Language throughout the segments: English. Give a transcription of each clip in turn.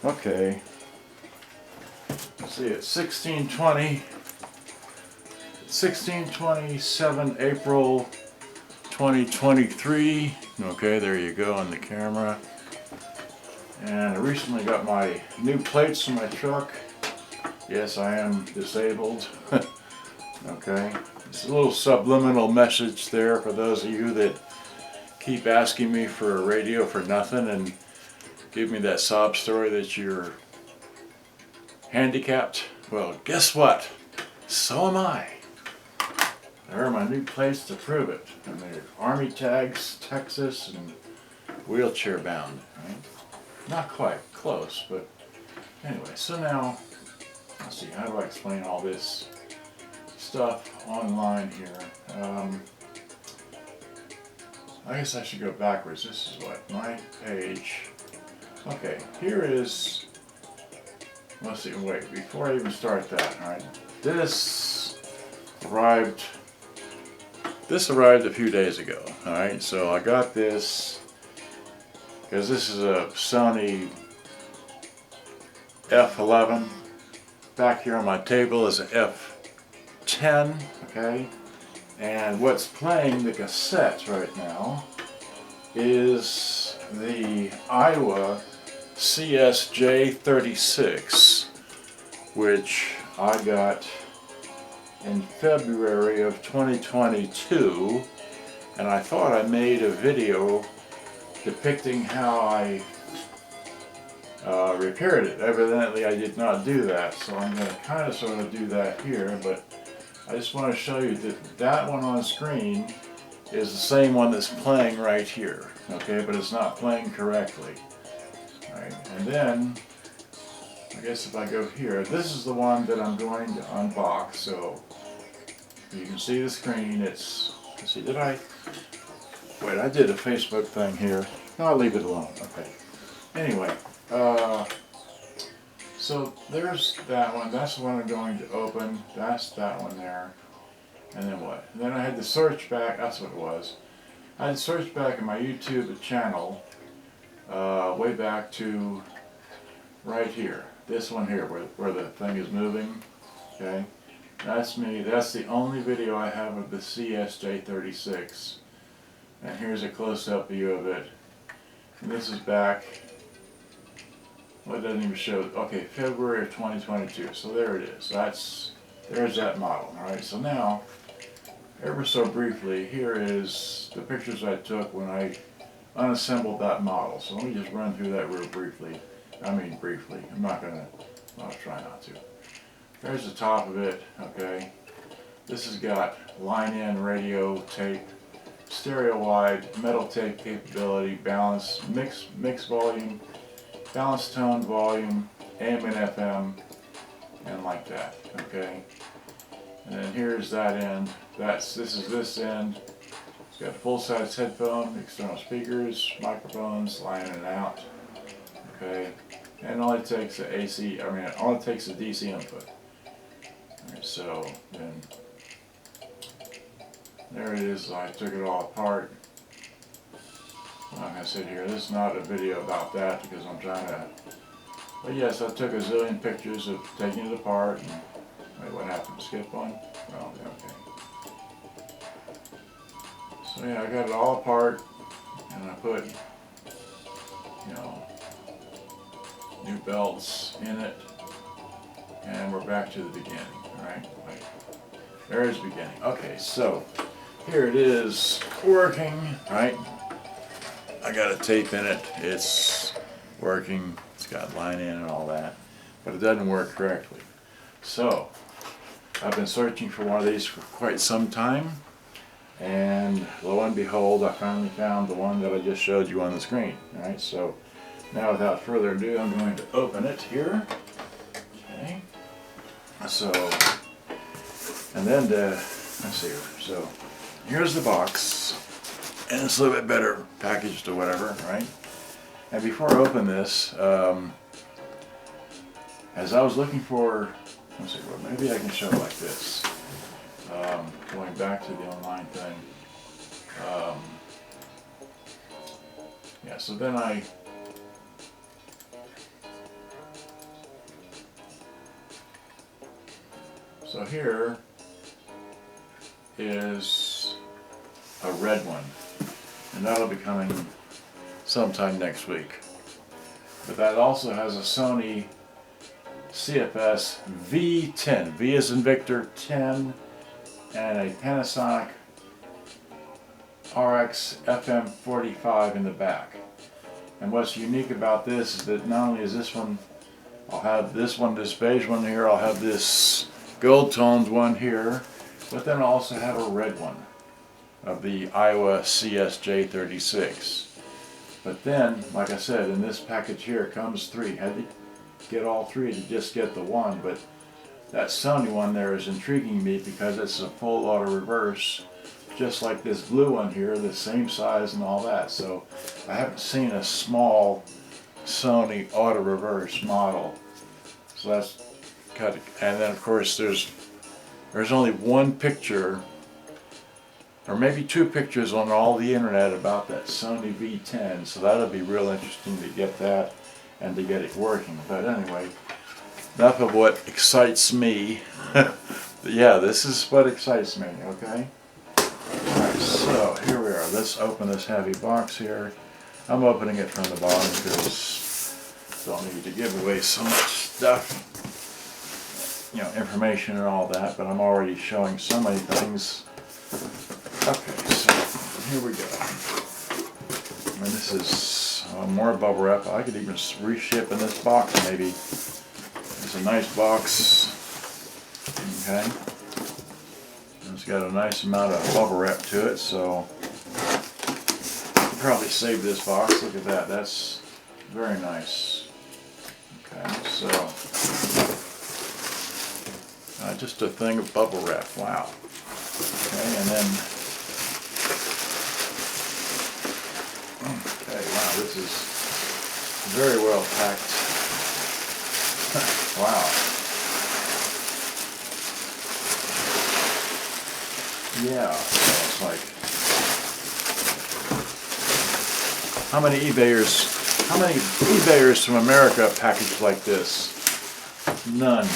Okay. Let's see, it's 1627 April 2023. Okay, there you go on the camera. And I recently got my new plates in my truck. Yes, I am disabled. Okay, it's a little subliminal message there for those of you that keep asking me for a radio for nothing and give me that sob story that you're handicapped. Well, guess what? So am I. There are my new plates to prove it. And they're Army tags, Texas, and wheelchair bound. Right? Not quite close, but anyway. So now, let's see. How do I explain all this stuff online here? I guess I should go backwards. This is what my page. Okay, here is. Let's see. Wait, before I even start that, all right? This arrived a few days ago. All right, so I got this because this is a Sony F11. Back here on my table is an F10. Okay. And what's playing the cassette right now is the Aiwa CS-J36, which I got in February of 2022, and I thought I made a video depicting how I repaired it. Evidently I did not do that, so I'm going to kind of sort of do that here, but I just want to show you that that one on screen is the same one that's playing right here, okay, but it's not playing correctly. Right. And then, I guess if I go here, this is the one that I'm going to unbox, so you can see the screen. It's, let's see, did I, wait, I did a Facebook thing here. No, I'll leave it alone, okay. Anyway, so there's that one. That's the one I'm going to open. That's that one there. And then what? And then I had to search back. That's what it was. I had to search back in my YouTube channel way back to right here. This one here where the thing is moving. Okay. That's me. That's the only video I have of the CS-J36. And here's a close-up view of it. And this is back. Well, it doesn't even show. Okay, February of 2022. So there it is. There's that model. All right. So now, ever so briefly, here is the pictures I took when I unassembled that model. So let me just run through that real briefly. I mean briefly. I'll try not to. There's the top of it. Okay. This has got line-in radio tape, stereo wide, metal tape capability, balance, mix volume, balance tone volume, AM and FM, and like that, okay? And then here's that end. This is this end. It's got full-size headphone, external speakers, microphones, line in and out, okay? And all it takes is all it takes is DC input. All right, so then there it is. I took it all apart. Like I said here, this is not a video about that because I'm trying to, but yes, I took a zillion pictures of taking it apart. And, wait, what happened? Skip one? Oh, okay. So yeah, I got it all apart and I put, new belts in it, and we're back to the beginning, right? There's the beginning. Okay, so here it is working, right? I got a tape in it, it's working, it's got line in and all that, but it doesn't work correctly. So, I've been searching for one of these for quite some time, and lo and behold, I finally found the one that I just showed you on the screen. Alright, so now without further ado, I'm going to open it here. Okay, so, and then let's see, so here's the box. And it's a little bit better packaged or whatever, right? And before I open this, as I was looking for, let's see, well, maybe I can show it like this. Going back to the online thing. Yeah, so then So here is a red one, and that'll be coming sometime next week. But that also has a Sony CFS V10, V as in Victor 10, and a Panasonic RX FM 45 in the back. And what's unique about this is that not only is this one, I'll have this one, this beige one here, I'll have this gold toned one here, but then I'll also have a red one of the Aiwa CS-J36. But then, like I said, in this package here comes three. Had to get all three to just get the one, but that Sony one there is intriguing me because it's a full auto reverse, just like this blue one here, the same size and all that. So I haven't seen a small Sony auto reverse model. So that's kind of, and then of course there's only one picture, or maybe two pictures on all the internet about that Sony V10, so that'll be real interesting to get that and to get it working. But anyway, enough of what excites me. Yeah, this is what excites me, okay? Alright, so here we are. Let's open this heavy box here. I'm opening it from the bottom because I don't need to give away so much stuff, you know, information and all that, but I'm already showing so many things. Okay, so here we go. And this is more bubble wrap. I could even reship in this box maybe. It's a nice box. Okay. It's got a nice amount of bubble wrap to it, so I'll probably save this box. Look at that. That's very nice. Okay, so just a thing of bubble wrap. Wow. Okay, and then wow, this is very well packed. Wow. Yeah, so it's like, how many eBayers from America packaged like this? None.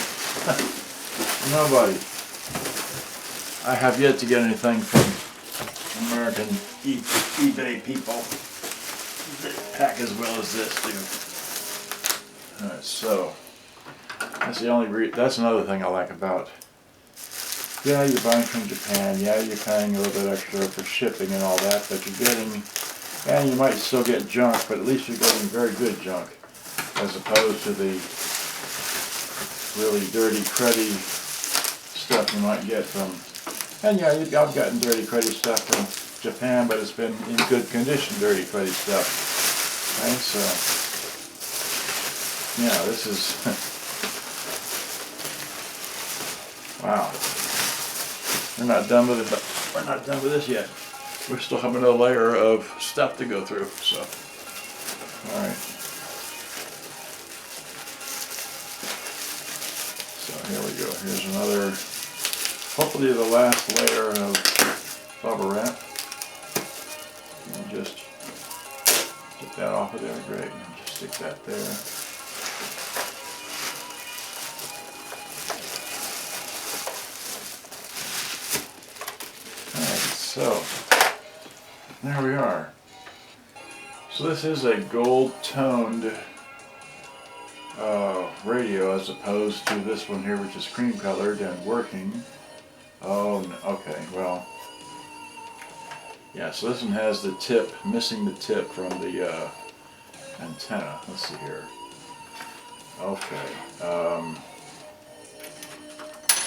Nobody. I have yet to get anything from American eBay people that pack as well as this do. Alright, so that's another thing I like about. Yeah, you're buying from Japan. Yeah, you're paying a little bit extra for shipping and all that, but you're getting, and you might still get junk, but at least you're getting very good junk, as opposed to the really dirty, cruddy stuff you might get from. And yeah, I've gotten dirty, cruddy stuff from Japan, but it's been in good condition, dirty, cruddy stuff. Okay, so yeah, this is wow. We're not done with it, but we're not done with this yet. We still have another layer of stuff to go through. So, all right. So here we go. Here's another, hopefully the last layer of bubble wrap. And just get that off of there. Great. And just stick that there. So, there we are. So this is a gold-toned radio as opposed to this one here, which is cream-colored and working. Oh, no, okay, well, yeah, so this one has the tip, missing the tip from the antenna. Let's see here. Okay,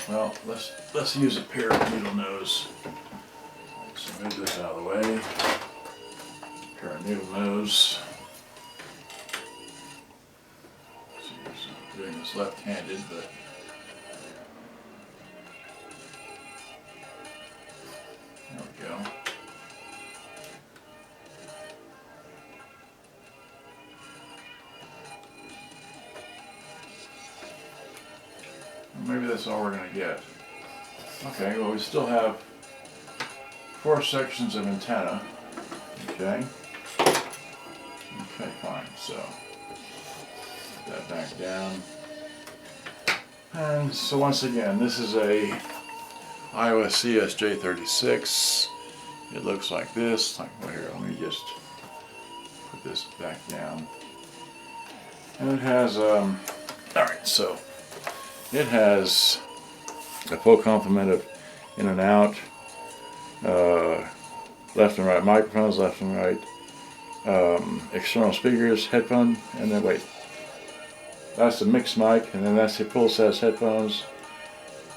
well, let's use a pair of needle nose. So move this out of the way. Pair of needle nose. See, I'm doing this left-handed, but there we go. Maybe that's all we're going to get. Okay, well, we still have 4 sections of antenna. Okay. Okay, fine. So put that back down. And so once again, this is a Aiwa CS-J36. It looks like this. Like, well, here, let me just put this back down. And it has, alright, so it has a full complement of in and out, left and right microphones, left and right, external speakers, headphone, and then wait. That's the mix mic, and then that's the full size headphones.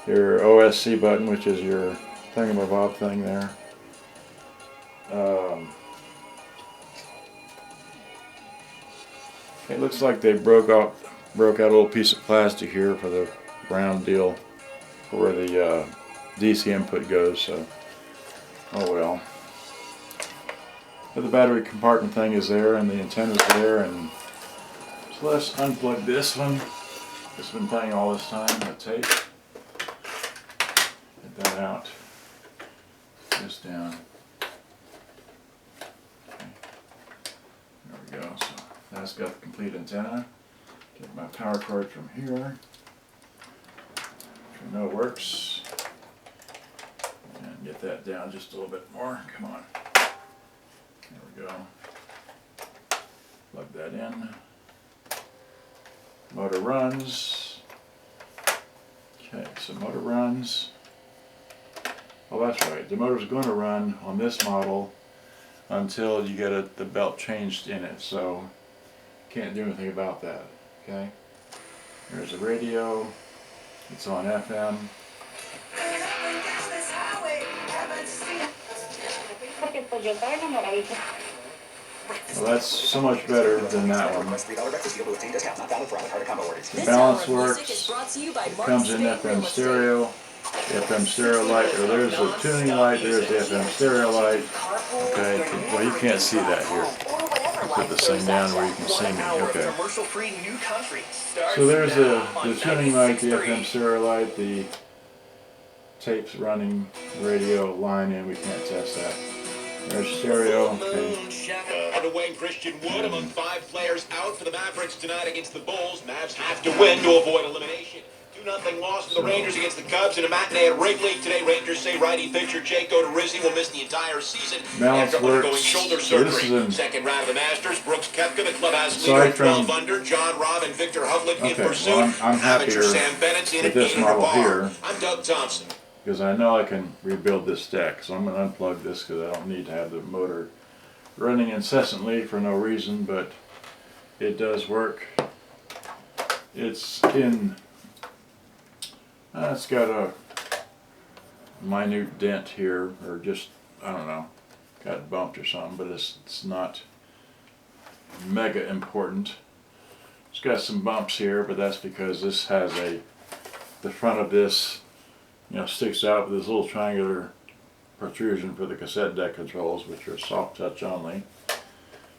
Your OSC button, which is your thingamabob thing there. It looks like they broke out a little piece of plastic here for the round deal for where the DC input goes. So, oh well. But the battery compartment thing is there, and the antenna's there, and so let's unplug this one. It's been playing all this time, the tape. Get that out. This down. Okay. There we go. So that's got the complete antenna. Get my power cord from here. I know it works. And get that down just a little bit more. Come on. There we go. Plug that in. Motor runs. Okay, so motor runs. Oh, that's right. The motor's going to run on this model until you get the belt changed in it. So can't do anything about that. Okay. There's a radio. It's on FM. Well, that's so much better than that one. The balance works. It comes in FM stereo. The FM stereo light. Or there's the tuning light. There's the FM stereo light. Okay. Well, you can't see that here. I'll put this thing down where you can see me. Okay. So there's the tuning light, the FM stereo light, the tapes running, radio line in. We can't test that. There's stereo. Okay. Underway, Christian Wood among 5 players out for the Mavericks tonight against the Bulls. Mavs have to win to avoid elimination. 2-0 loss for the Rangers against the Cubs in a matinee at Wrigley. Today, Rangers say righty pitcher Jake Odorizzi will miss the entire season after undergoing shoulder surgery. Second round of the Masters, Brooks Koepka, the clubhouse leader, 12 under. John Rahm and Victor Hovland in pursuit. Well, I'm happier Sam Bennett's in with this model here. I'm Doug Thompson. Because I know I can rebuild this deck, so I'm going to unplug this because I don't need to have the motor running incessantly for no reason, but it does work. It's in, it's got a minute dent here, or just, I don't know, got bumped or something, but it's not mega important. It's got some bumps here, but that's because this has the front of this, you know, sticks out with this little triangular protrusion for the cassette deck controls, which are soft touch only,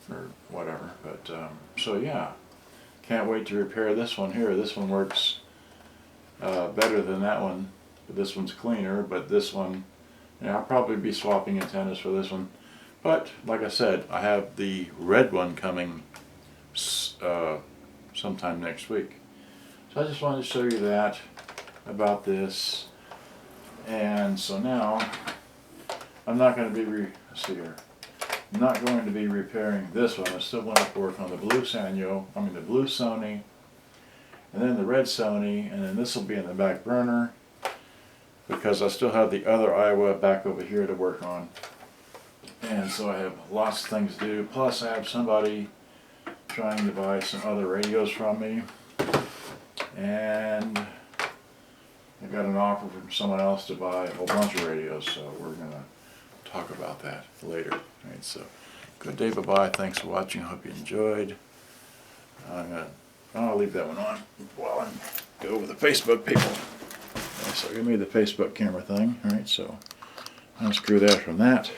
or whatever. But so yeah, can't wait to repair this one here. This one works better than that one, but this one's cleaner. But this one, yeah, I'll probably be swapping antennas for this one. But like I said, I have the red one coming sometime next week. So I just wanted to show you that about this. And so now I'm not going to be let's see here. I'm not going to be repairing this one. I still want to work on the blue Sanyo, the blue Sony, and then the red Sony, and then this will be in the back burner because I still have the other Aiwa back over here to work on. And so I have lots of things to do. Plus I have somebody trying to buy some other radios from me, and I got an offer from someone else to buy a whole bunch of radios, so we're going to talk about that later. Right, so good day, bye-bye. Thanks for watching. Hope you enjoyed. I'll leave that one on while I go over the Facebook people. Okay, so give me the Facebook camera thing. Alright, so unscrew that from that.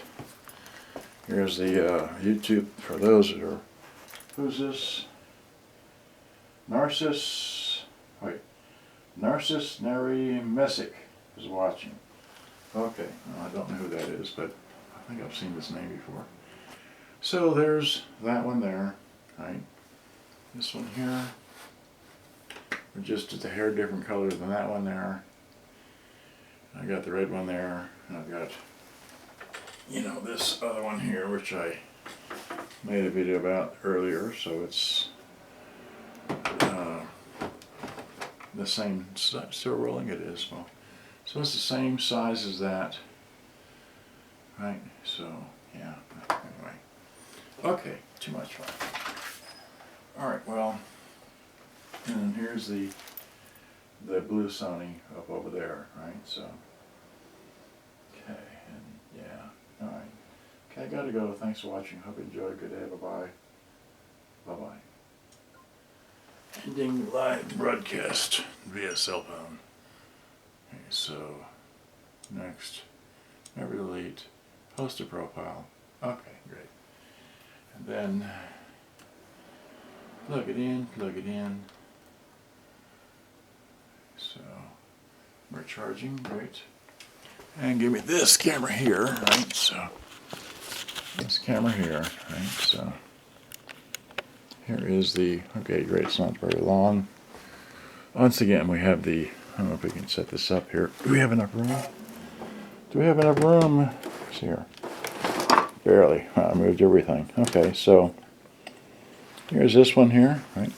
Here's the YouTube for those that are, who's this? Narcissus Neri Messick is watching. Okay, well, I don't know who that is, but I think I've seen this name before. So there's that one there, right? This one here. just a hair different color than that one there. I got the red one there. And I've got, you know, this other one here, which I made a video about earlier. So it's the same. Still rolling it is. Well, so it's the same size as that, right? So yeah. Anyway. Okay. Too much fun. All right. Well. And here's the blue Sony up over there, right? So, okay, and yeah, all right. Okay, I gotta go. Thanks for watching. Hope you enjoyed. Good day. Bye-bye. Bye-bye. Ending live broadcast via cell phone. Okay, so, next, never delete, post a profile. Okay, great. And then, plug it in, So, we're charging, great. And give me this camera here, right? So, this camera here, right? So, here is the, okay, great, it's not very long. Once again, we have the, I don't know if we can set this up here. Do we have enough room? Do we have enough room? It's here. Barely. I moved everything. Okay, so, here's this one here, right?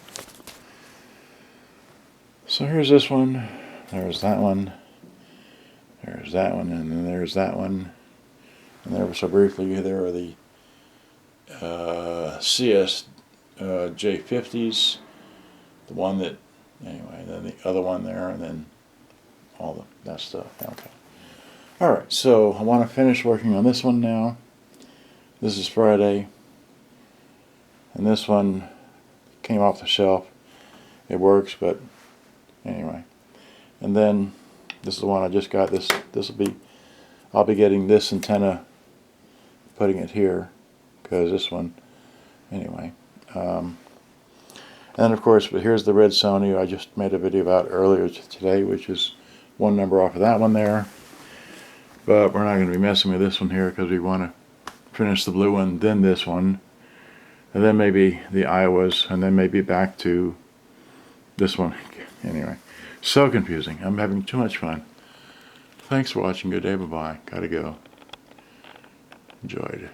So here's this one, there's that one, there's that one, and then there's that one, and there, so briefly, there are the CS-J50s, the one that, anyway, then the other one there, and then all that stuff. Okay. Alright, so I want to finish working on this one now. This is Friday, and this one came off the shelf. It works, but anyway, and then this is the one I just got. This will be, I'll be getting this antenna, putting it here, because this one, anyway. And then of course, but here's the red Sony I just made a video about earlier today, which is one number off of that one there. But we're not going to be messing with this one here because we want to finish the blue one, then this one, and then maybe the Aiwas, and then maybe back to this one. Anyway, so confusing. I'm having too much fun. Thanks for watching. Good day. Bye-bye. Gotta go. Enjoyed.